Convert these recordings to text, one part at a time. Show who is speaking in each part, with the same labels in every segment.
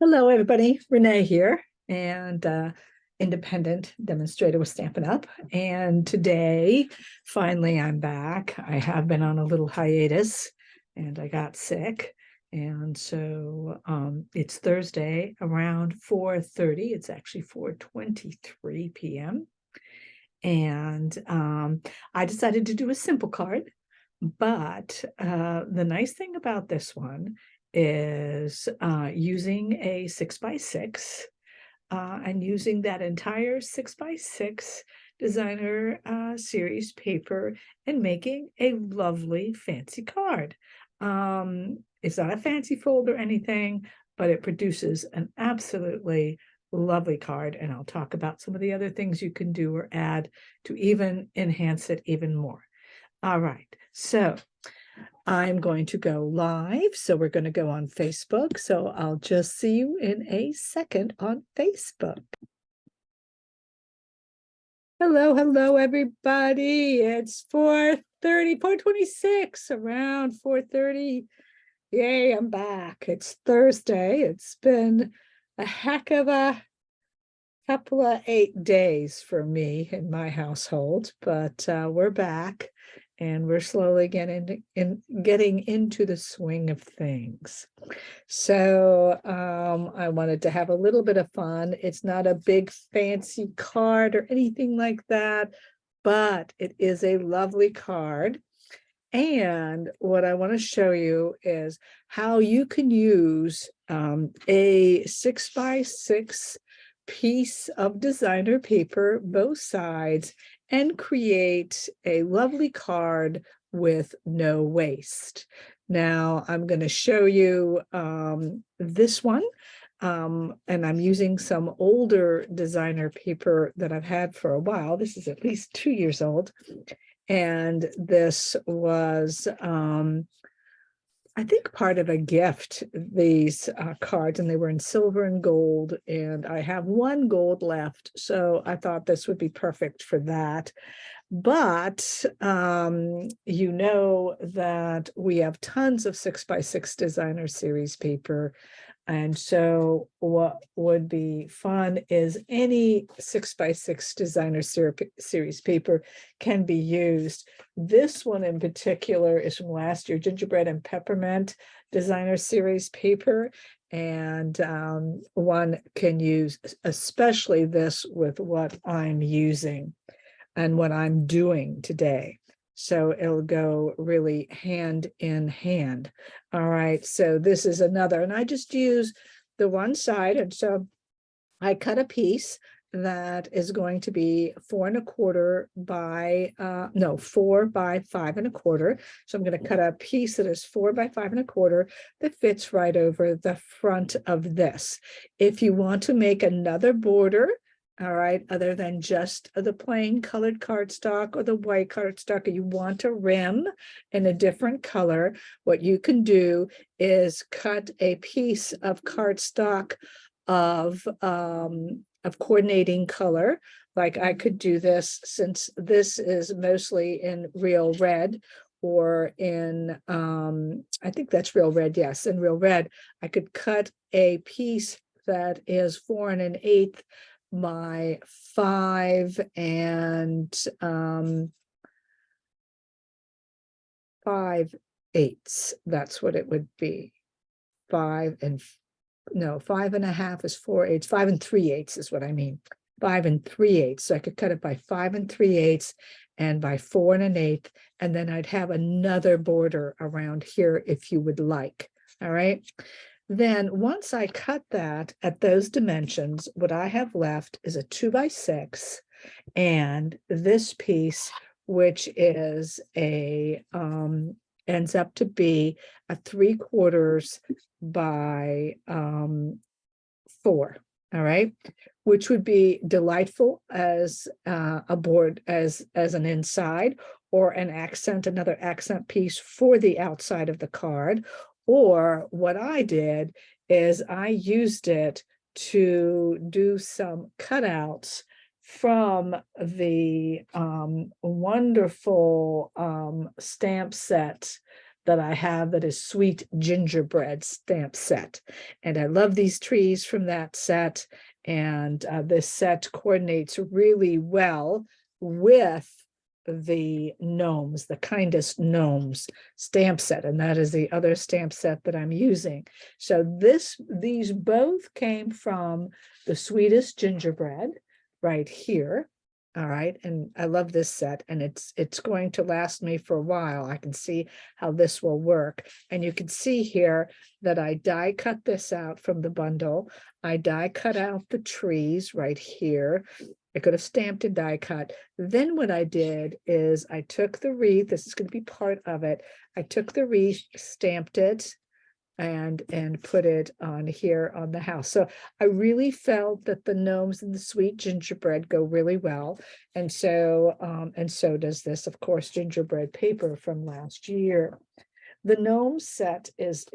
Speaker 1: Hello, everybody. Renee here, and independent demonstrator with Stampin' Up. And today, finally, I'm back. I have been on a little hiatus, and I got sick. And so it's Thursday around 4:30. It's actually 4:23 p.m. And I decided to do a simple card. But the nice thing about this one is using a 6x6 and using that entire 6x6 designer series paper and making a lovely fancy card. It's not a fancy fold or anything, but it produces an absolutely lovely card. And I'll talk about some of the other things you can do or add to even enhance it even more. All right, so I'm going to go live. So we're going to go on Facebook. So I'll just see you in a second on Facebook. Hello, everybody. It's 4:30, 4:26, around 4:30. Yay, I'm back. It's Thursday. It's been a heck of a couple of 8 days for me in my household, but we're back and we're slowly getting into the swing of things. So I wanted to have a little bit of fun. It's not a big fancy card or anything like that, but it is a lovely card. And what I want to show you is how you can use a 6x6 piece of designer paper, both sides, and create a lovely card with no waste. Now I'm going to show you this one, and I'm using some older designer paper that I've had for a while. This is at least 2 years old. And this was I think part of a gift, these cards, and they were in silver and gold, and I have one gold left, so I thought this would be perfect for that. But you know that we have tons of 6x6 designer series paper. And so what would be fun is any 6x6 designer series paper can be used. This one in particular is from last year, Gingerbread and Peppermint designer series paper. And one can use especially this with what I'm using and what I'm doing today. So it'll go really hand in hand. All right, so this is another, and I just use the one side. And so I cut a piece that is going to be 4¼ by, no, 4 by 5¼ So I'm going to cut a piece that is 4 by 5¼ that fits right over the front of this. If you want to make another border, all right, other than just the plain colored cardstock or the white cardstock, or you want a rim in a different color, what you can do is cut a piece of cardstock of coordinating color. Like I could do this, since this is mostly in real red, or in I think that's real red, yes, in real red. I could cut a piece that is 4 1/8 by 5 5/8. That's what it would be. 5.5 is 4/8. 5 3/8 is what I mean. 5 3/8. So I could cut it by 5 3/8 and by 4 1/8, and then I'd have another border around here if you would like. All right. Then once I cut that at those dimensions, what I have left is a 2x6, and this piece, which is a ends up to be a 3/4 by 4. All right, which would be delightful as a board, as an inside, or an accent, another accent piece for the outside of the card. Or what I did is I used it to do some cutouts from the wonderful stamp set that I have that is Sweet Gingerbread stamp set. And I love these trees from that set. And this set coordinates really well with the gnomes, the kindest gnomes stamp set. And that is the other stamp set that I'm using. So these both came from the Sweetest Gingerbread right here. All right, and I love this set, and it's going to last me for a while. I can see how this will work. And you can see here that I die cut this out from the bundle. I die cut out the trees right here. I could have stamped and die cut. Then what I did is I took the wreath, this is going to be part of it. I took the wreath, stamped it, and put it on here on the house. So I really felt that the gnomes and the Sweet Gingerbread go really well. And so does this, of course, gingerbread paper from last year. The gnome set is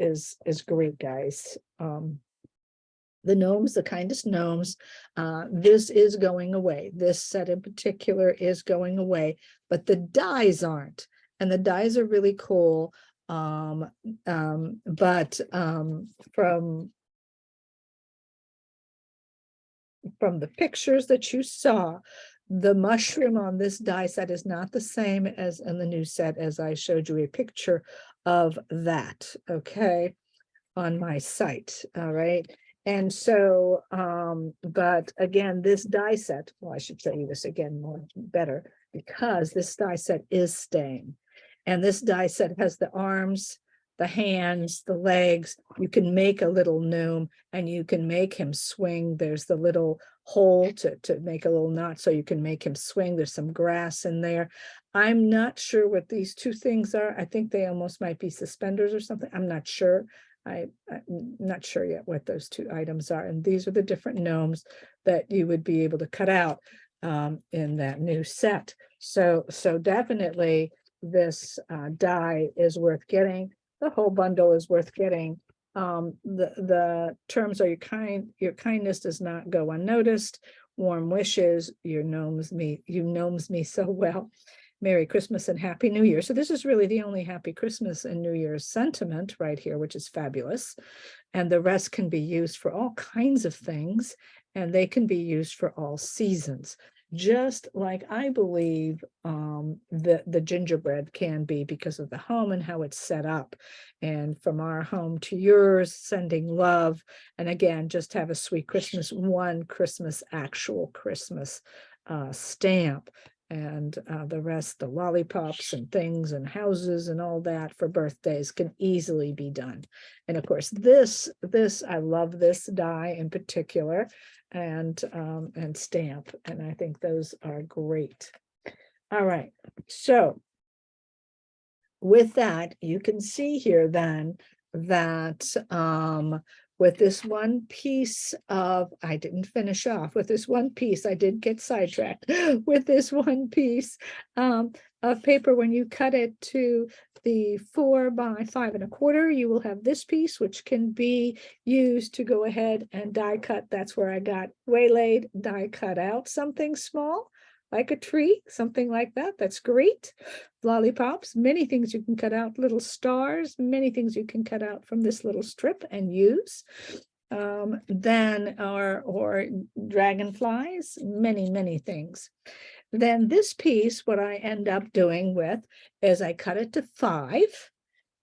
Speaker 1: great, guys. The gnomes, the kindest gnomes, this is going away. This set in particular is going away, but the dies aren't. And the dies are really cool. But from the pictures that you saw, the mushroom on this die set is not the same as in the new set, as I showed you a picture of that, okay, on my site. All right. And so, but again, this die set, well, I should show you this again more better, because this die set is staying. And this die set has the arms, the hands, the legs. You can make a little gnome and you can make him swing. There's the little hole to make a little knot so you can make him swing. There's some grass in there. I'm not sure what these two things are. I think they almost might be suspenders or something. I'm not sure. I'm not sure yet what those two items are. And these are the different gnomes that you would be able to cut out in that new set. So definitely this die is worth getting. The whole bundle is worth getting. The terms are your kindness does not go unnoticed. Warm wishes, you gnomes me so well. Merry Christmas and Happy New Year. So this is really the only Happy Christmas and New Year's sentiment right here, which is fabulous. And the rest can be used for all kinds of things, and they can be used for all seasons, just like I believe the gingerbread can be, because of the home and how it's set up. And from our home to yours, sending love. And again, just have a sweet Christmas, one Christmas, actual Christmas stamp. And the rest, the lollipops and things and houses and all that for birthdays can easily be done. And of course, this I love this die in particular, and stamp, and I think those are great. All right, so with that, you can see here then that with this one piece of, I didn't finish off with this one piece, I did get sidetracked with this one piece of paper. When you cut it to the 4 by 5 1/4, you will have this piece, which can be used to go ahead and die cut. That's where I got waylaid, die cut out something small, like a tree, something like that. That's great. Lollipops, many things you can cut out, little stars, many things you can cut out from this little strip and use. Then or dragonflies, many things. Then this piece, what I end up doing with is I cut it to 5.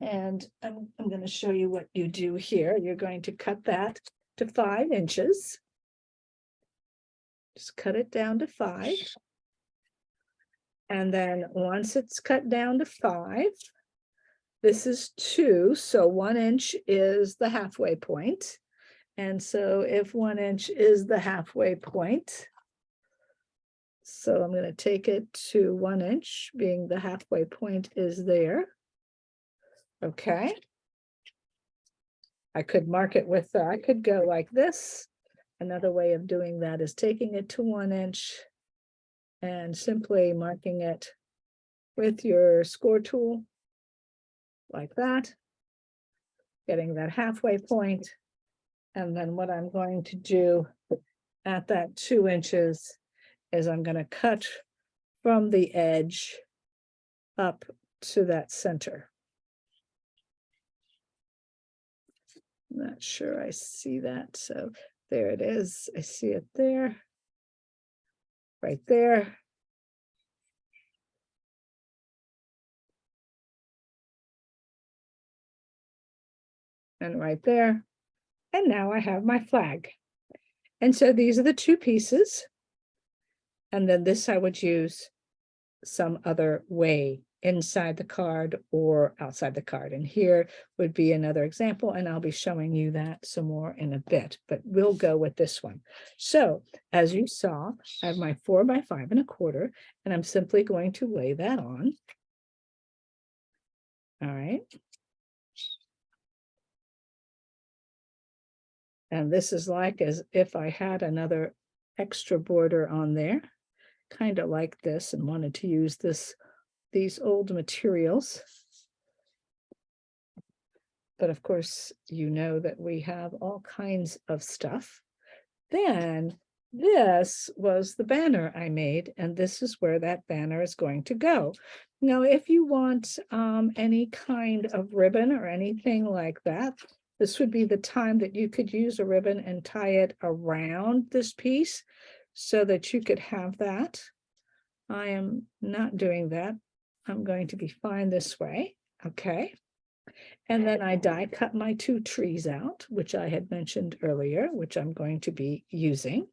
Speaker 1: And I'm going to show you what you do here. You're going to cut that to 5 inches. Just cut it down to 5. And then once it's cut down to 5, this is 2, so 1 inch is the halfway point. And so if 1 inch is the halfway point, so I'm going to take it to 1 inch, being the halfway point is there. Okay. I could mark it with, I could go like this. Another way of doing that is taking it to 1 inch and simply marking it with your score tool like that, getting that halfway point. And then what I'm going to do at that 2 inches is I'm going to cut from the edge up to that center. Not sure I see that. So there it is. I see it there. Right there. And right there. And now I have my flag. And so these are the two pieces. And then this I would use some other way inside the card or outside the card. And here would be another example, and I'll be showing you that some more in a bit, but we'll go with this one. So as you saw, I have my 4 by 5 1/4, and I'm simply going to lay that on. All right. And this is like as if I had another extra border on there, kind of like this, and wanted to use these old materials. But of course, you know that we have all kinds of stuff. Then this was the banner I made, and this is where that banner is going to go. Now, if you want any kind of ribbon or anything like that, this would be the time that you could use a ribbon and tie it around this piece so that you could have that. I am not doing that. I'm going to be fine this way. Okay. And then I die cut my 2 trees out, which I had mentioned earlier, which I'm going to be using.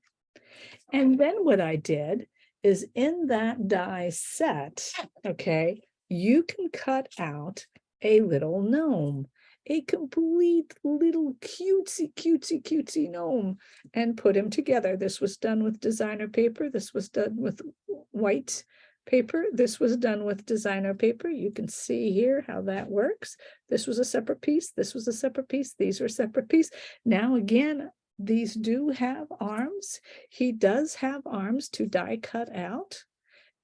Speaker 1: And then what I did is in that die set, okay, you can cut out a little gnome, a complete little cutesy gnome, and put him together. This was done with designer paper. This was done with white paper. This was done with designer paper. You can see here how that works. This was a separate piece. This was a separate piece. These are separate piece. Now, again, these do have arms. He does have arms to die cut out,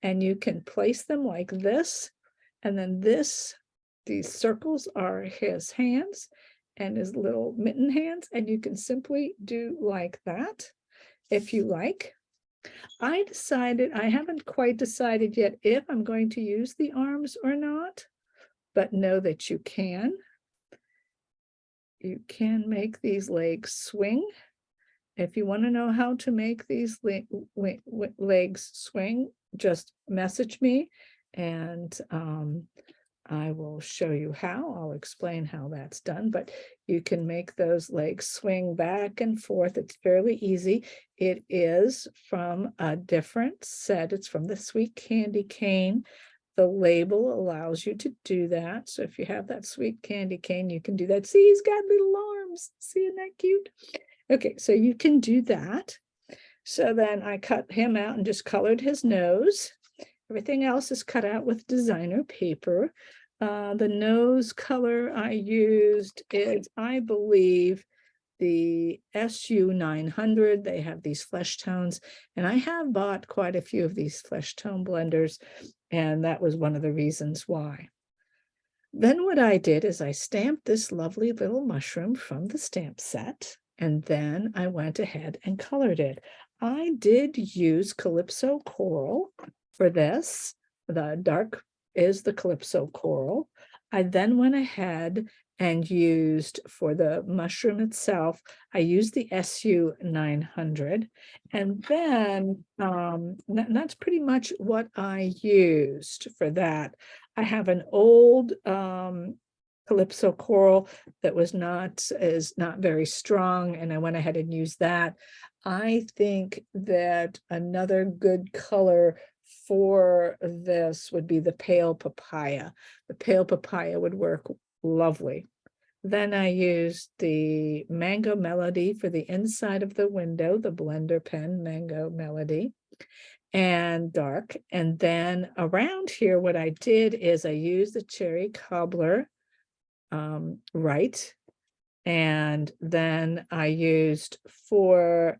Speaker 1: and you can place them like this. And then these circles are his hands and his little mitten hands. And you can simply do like that if you like. I haven't quite decided yet if I'm going to use the arms or not, but know that you can. You can make these legs swing. If you want to know how to make these legs swing, just message me and I will show you how. I'll explain how that's done, but you can make those legs swing back and forth. It's fairly easy. It is from a different set. It's from the Sweet Candy Cane. The label allows you to do that. So if you have that Sweet Candy Cane, you can do that. See, he's got little arms. See, isn't that cute? Okay, so you can do that. So then I cut him out and just colored his nose. Everything else is cut out with designer paper. The nose color I used is, I believe, the SU 900. They have these flesh tones, and I have bought quite a few of these flesh tone blenders, and that was one of the reasons why. Then what I did is I stamped this lovely little mushroom from the stamp set, and then I went ahead and colored it. I did use Calypso Coral for this. The dark is the Calypso Coral. I then went ahead and used, for the mushroom itself, I used the SU 900. And then that's pretty much what I used for that. I have an old Calypso Coral that is not very strong, and I went ahead and used that. I think that another good color for this would be the pale papaya. The pale papaya would work lovely. Then I used the Mango Melody for the inside of the window, the blender pen Mango Melody, and dark. And then around here, what I did is I used the Cherry Cobbler right. And then I used for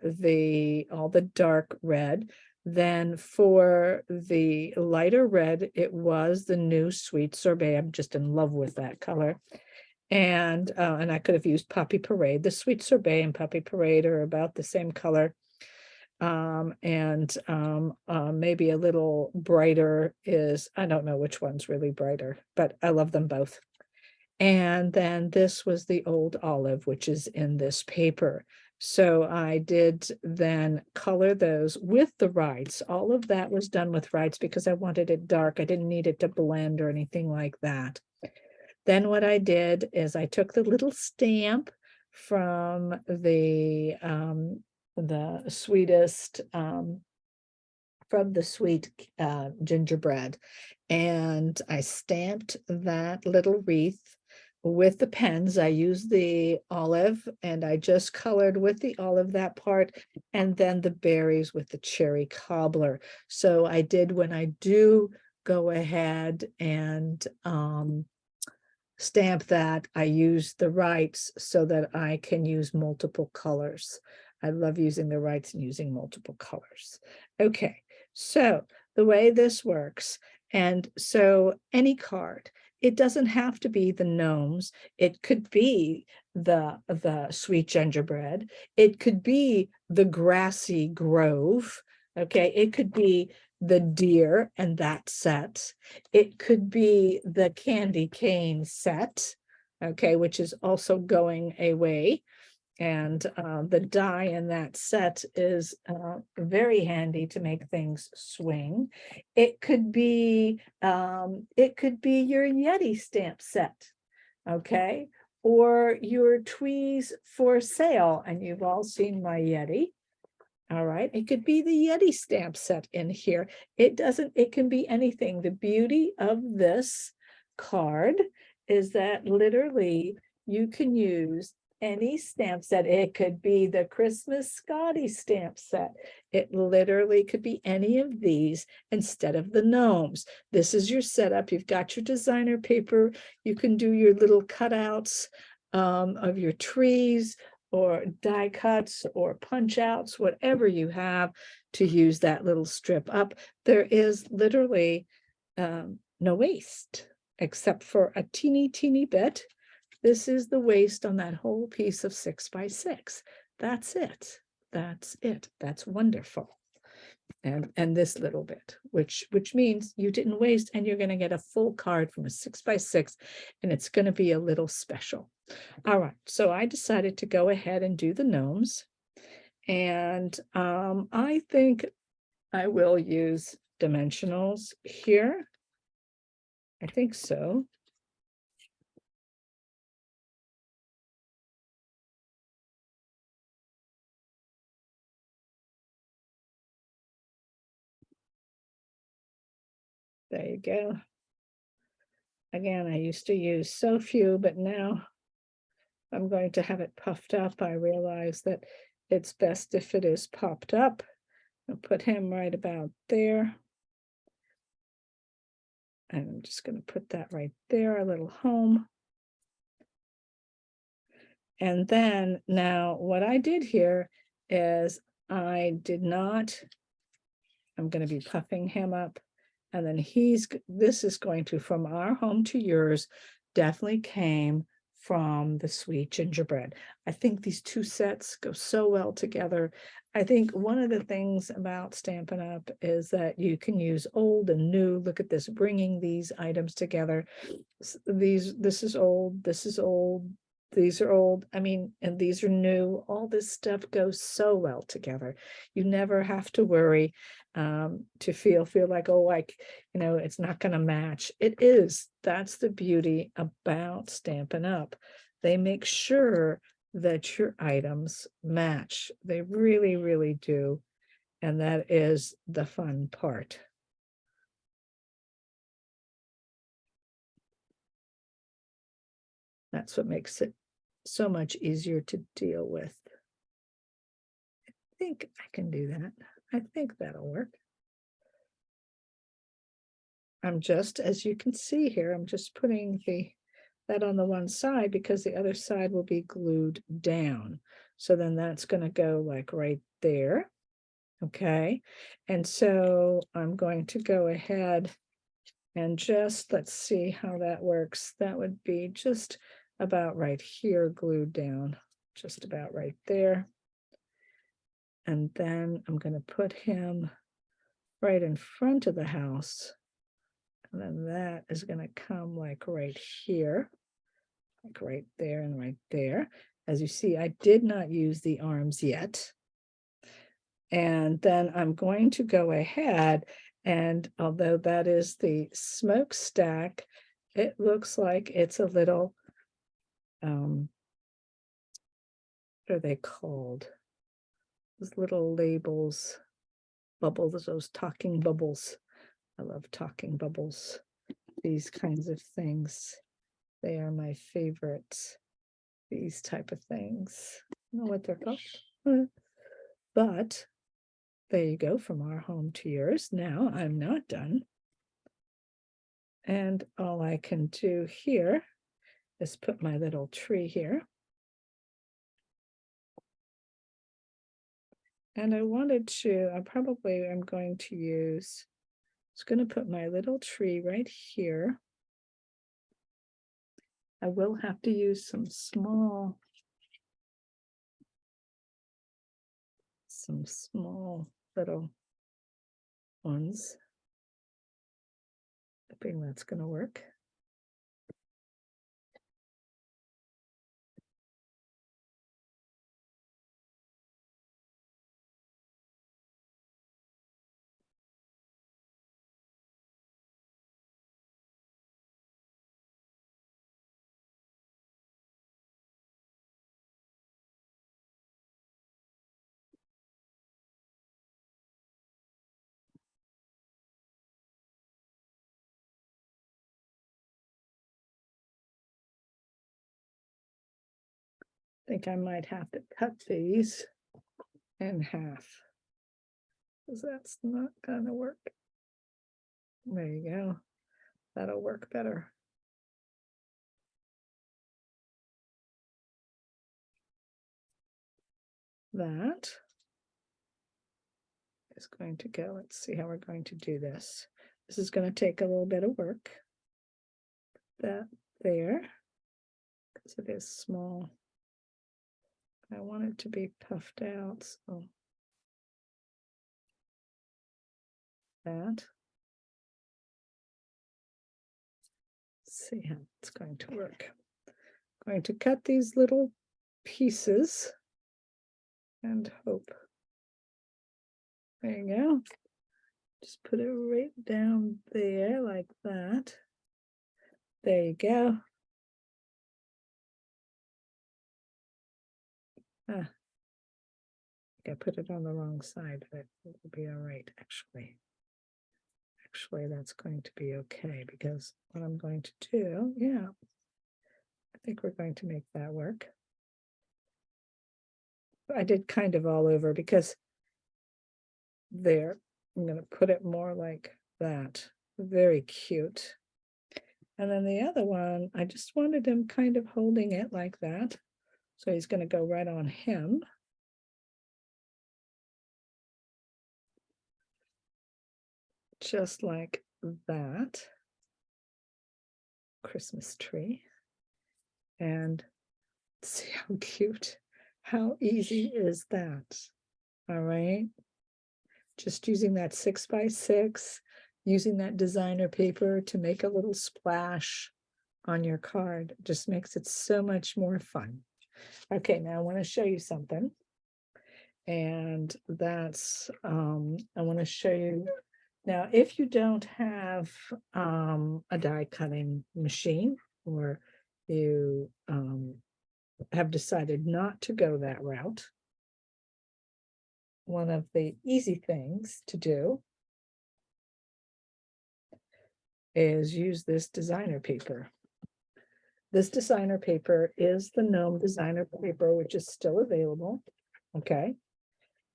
Speaker 1: all the dark red. Then for the lighter red, it was the new Sweet Sorbet. I'm just in love with that color. And I could have used Poppy Parade. The Sweet Sorbet and Poppy Parade are about the same color. Maybe a little brighter is, I don't know which one's really brighter, but I love them both. And then this was the old olive, which is in this paper. So I did then color those with the rights. All of that was done with rights because I wanted it dark. I didn't need it to blend or anything like that. Then what I did is I took the little stamp from the sweetest from the sweet gingerbread, and I stamped that little wreath with the pens. I used the olive and I just colored with the olive that part, and then the berries with the cherry cobbler. So I did, when I do go ahead and stamp that, I use the rights so that I can use multiple colors. I love using the rights and using multiple colors. Okay, so the way this works, and so any card, it doesn't have to be the gnomes. It could be the sweet gingerbread. It could be the grassy grove. Okay, it could be the deer and that set. It could be the candy cane set, okay, which is also going away. And the die in that set is very handy to make things swing. It could be your Yeti stamp set, okay, or your Tweez for sale. And you've all seen my Yeti. All right, it could be the Yeti stamp set in here. It can be anything. The beauty of this card is that literally you can use any stamp set. It could be the Christmas Scotty stamp set. It literally could be any of these instead of the gnomes. This is your setup. You've got your designer paper. You can do your little cutouts of your trees, or die cuts or punch outs, whatever you have to use that little strip up. There is literally no waste except for a teeny bit. This is the waste on that whole piece of 6x6. That's it. That's it. That's wonderful. And this little bit, which means you didn't waste, and you're going to get a full card from a 6x6, and it's going to be a little special. All right, so I decided to go ahead and do the gnomes, and I think I will use dimensionals here. I think so. There you go. Again, I used to use so few, but now I'm going to have it puffed up. I realize that it's best if it is popped up. I'll put him right about there. And I'm just going to put that right there, a little home. And then now what I did here is I did not, I'm going to be puffing him up. And then this is going to, from our home to yours, definitely came from the sweet gingerbread. I think these two sets go so well together. I think one of the things about Stampin' Up! Is that you can use old and new. Look at this, bringing these items together. This is old, this is old, these are old, I mean, and these are new. All this stuff goes so well together. You never have to worry to feel like, oh, like, it's not going to match. It is. That's the beauty about Stampin' Up! They make sure that your items match. They really do. And that is the fun part. That's what makes it so much easier to deal with. I think I can do that. I think that'll work. I'm just, as you can see here, I'm just putting that on the one side because the other side will be glued down. So then that's going to go like right there. Okay. And so I'm going to go ahead and just, let's see how that works. That would be just about right here, glued down, just about right there. And then I'm going to put him right in front of the house. And then that is going to come like right here. like right there and right there. As you see, I did not use the arms yet. And then I'm going to go ahead, and although that is the smokestack, it looks like it's a little, what are they called? Those little labels, bubbles, those talking bubbles. I love talking bubbles. These kinds of things, they are my favorites. These type of things. I don't know what they're called. But there you go, from our home to yours. Now I'm not done. And all I can do here is put my little tree here. And I wanted to, I probably am going to use, I was going to put my little tree right here. I will have to use some small little ones. I think that's going to work. I think I might have to cut these in half, because that's not gonna work. There you go. That'll work better. That is going to go. Let's see how we're going to do this. This is going to take a little bit of work. That there, because it is small. I want it to be puffed out, so that. Let's see how it's going to work. I'm going to cut these little pieces and hope. There you go. Just put it right down there like that. There you go. I put it on the wrong side, but it will be all right, actually. Actually, that's going to be okay, because what I'm going to do, yeah, I think we're going to make that work. I did kind of all over, because there, I'm going to put it more like that. Very cute. And then the other one, I just wanted him kind of holding it like that. So he's going to go right on him. Just like that. Christmas tree. And see how cute. How easy is that? All right. Just using that 6x6, using that designer paper to make a little splash on your card just makes it so much more fun. Okay, now I want to show you something. And that's, I want to show you, now if you don't have a die cutting machine, or you have decided not to go that route, one of the easy things to do is use this designer paper. This designer paper is the Gnome designer paper, which is still available. Okay.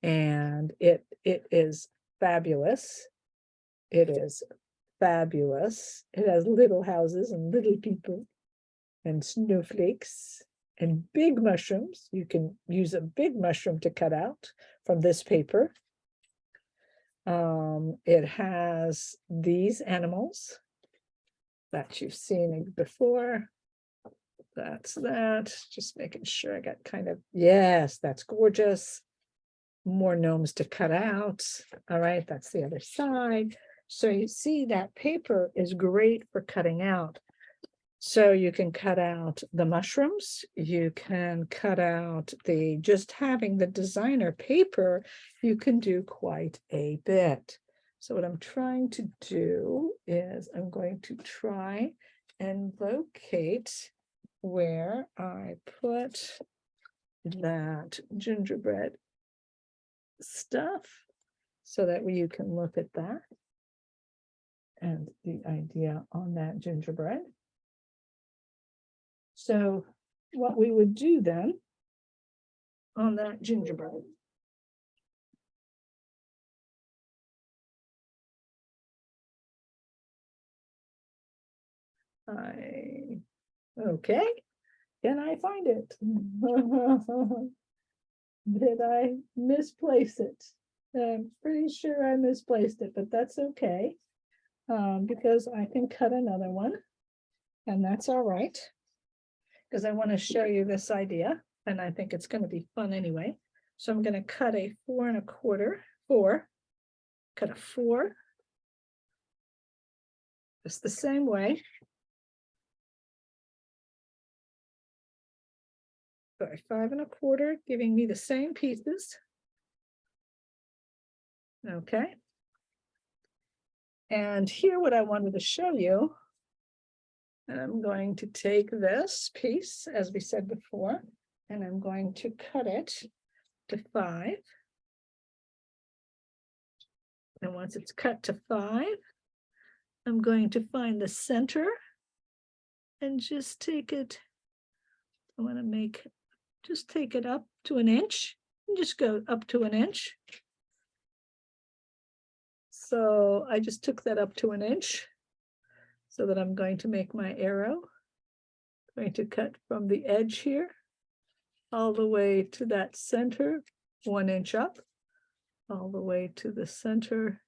Speaker 1: And it is fabulous. It is fabulous. It has little houses and little people and snowflakes and big mushrooms. You can use a big mushroom to cut out from this paper. It has these animals that you've seen before. That's that. Just making sure I got kind of, yes, that's gorgeous. More gnomes to cut out. All right, that's the other side. So you see that paper is great for cutting out. So you can cut out the mushrooms, you can cut out just having the designer paper, you can do quite a bit. So what I'm trying to do is I'm going to try and locate where I put that gingerbread stuff so that you can look at that and the idea on that gingerbread. So what we would do then on that gingerbread okay, can I find it? Did I misplace it? I'm pretty sure I misplaced it, but that's okay, because I can cut another one, and that's all right, because I want to show you this idea, and I think it's going to be fun anyway. So I'm going to cut a 4 1/4, cut a 4, just the same way. By 5 1/4, giving me the same pieces. Okay. And here, what I wanted to show you, and I'm going to take this piece, as we said before, and I'm going to cut it to 5. And once it's cut to 5, I'm going to find the center and just take it. I want to just take it up to 1 inch and just go up to 1 inch. So I just took that up to 1 inch so that I'm going to make my arrow. I'm going to cut from the edge here all the way to that center, 1 inch up, all the way to the center,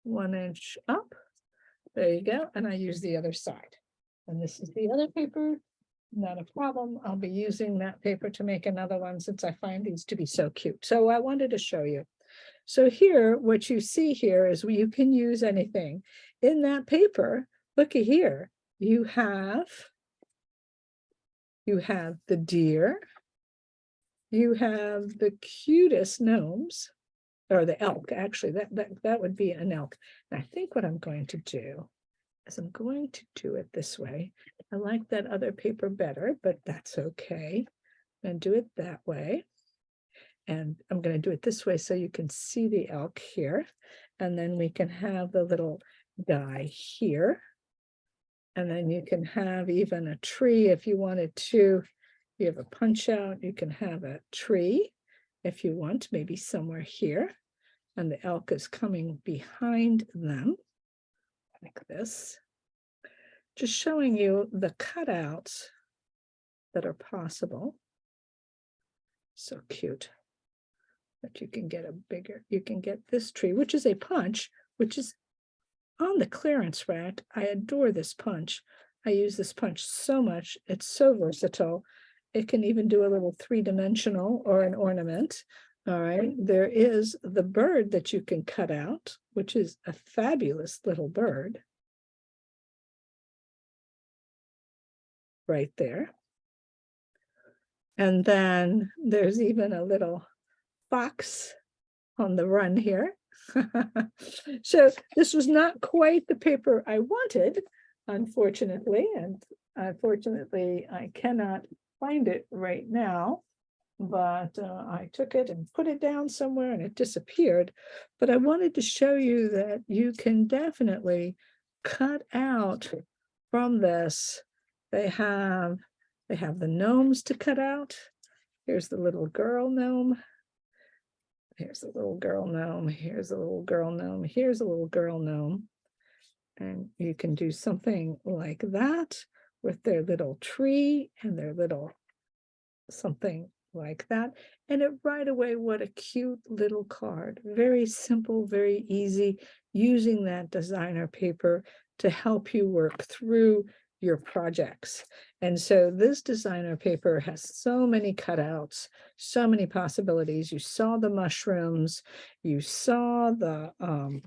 Speaker 1: 1 inch up. There you go. And I use the other side. And this is the other paper. Not a problem. I'll be using that paper to make another one since I find these to be so cute. So I wanted to show you. So here, what you see here is you can use anything. In that paper, looky here, you have the deer, you have the cutest gnomes, or the elk, actually, that would be an elk. And I think what I'm going to do is I'm going to do it this way. I like that other paper better, but that's okay. I'm going to do it that way. And I'm going to do it this way so you can see the elk here. And then we can have the little guy here. And then you can have even a tree if you wanted to. You have a punch out, you can have a tree if you want, maybe somewhere here. And the elk is coming behind them like this. Just showing you the cutouts that are possible. So cute that you can get you can get this tree, which is a punch, which is on the clearance rack. I adore this punch. I use this punch so much. It's so versatile. It can even do a little 3-dimensional or an ornament. All right. There is the bird that you can cut out, which is a fabulous little bird. Right there. And then there's even a little fox on the run here. So this was not quite the paper I wanted, unfortunately, and unfortunately I cannot find it right now, but I took it and put it down somewhere and it disappeared. But I wanted to show you that you can definitely cut out from this. They have the gnomes to cut out. Here's the little girl gnome. Here's a little girl gnome. Here's a little girl gnome. Here's a little girl gnome. And you can do something like that with their little tree and their little something like that. And it right away, what a cute little card. Very simple, very easy, using that designer paper to help you work through your projects. And so this designer paper has so many cutouts, so many possibilities. You saw the mushrooms, you saw the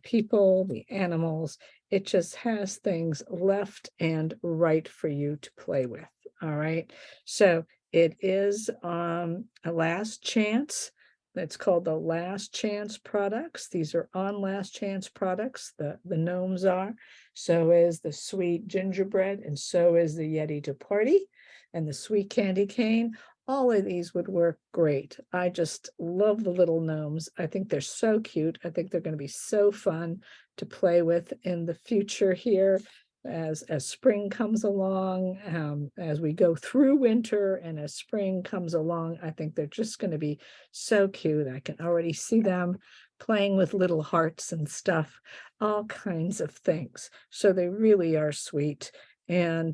Speaker 1: people, the animals. It just has things left and right for you to play with. All right. So it is a last chance. It's called the Last Chance products. These are on Last Chance products. The gnomes are. So is the sweet gingerbread, and so is the Yeti to Party and the sweet candy cane. All of these would work great. I just love the little gnomes. I think they're so cute. I think they're going to be so fun to play with in the future here as spring comes along, as we go through winter and as spring comes along. I think they're just going to be so cute. I can already see them playing with little hearts and stuff, all kinds of things. So they really are sweet, and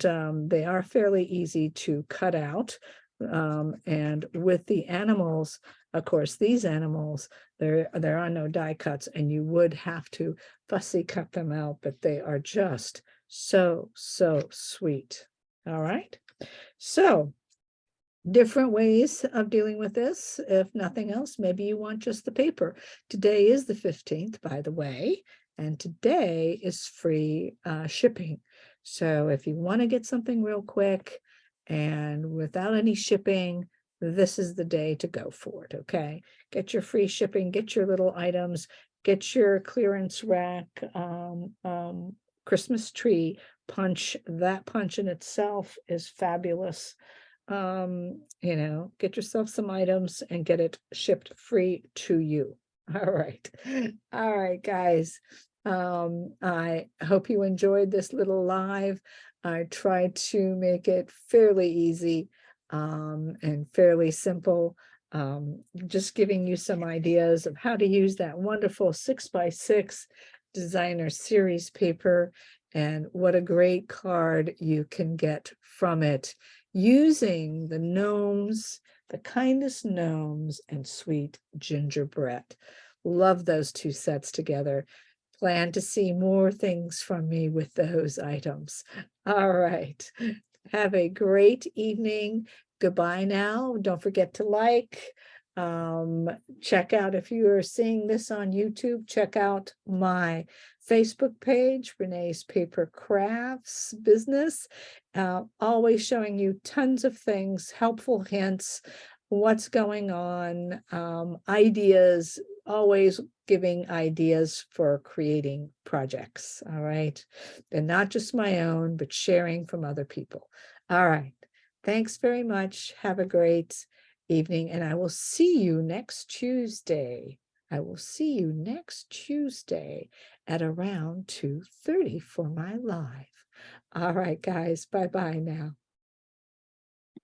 Speaker 1: they are fairly easy to cut out. And with the animals, of course, these animals, there are no die cuts, and you would have to fussy cut them out, but they are just so sweet. All right. So different ways of dealing with this. If nothing else, maybe you want just the paper. Today is the 15th, by the way, and today is free shipping. So if you want to get something real quick and without any shipping, this is the day to go for it. Okay. Get your free shipping, get your little items, get your clearance rack, Christmas tree punch. That punch in itself is fabulous. Get yourself some items and get it shipped free to you. All right, guys. I hope you enjoyed this little live. I tried to make it fairly easy and fairly simple. Just giving you some ideas of how to use that wonderful 6x6 designer series paper, and what a great card you can get from it using the gnomes, the kindest gnomes, and sweet gingerbread. Love those two sets together. Plan to see more things from me with those items. All right. Have a great evening. Goodbye now. Don't forget to like. Check out, if you are seeing this on YouTube, check out my Facebook page, Renee's Paper Crafts Business. Always showing you tons of things, helpful hints, what's going on, ideas, always giving ideas for creating projects. All right. And not just my own, but sharing from other people. All right. Thanks very much. Have a great evening, and I will see you next Tuesday. I will see you next Tuesday at around 2:30 for my live. All right, guys. Bye-bye now.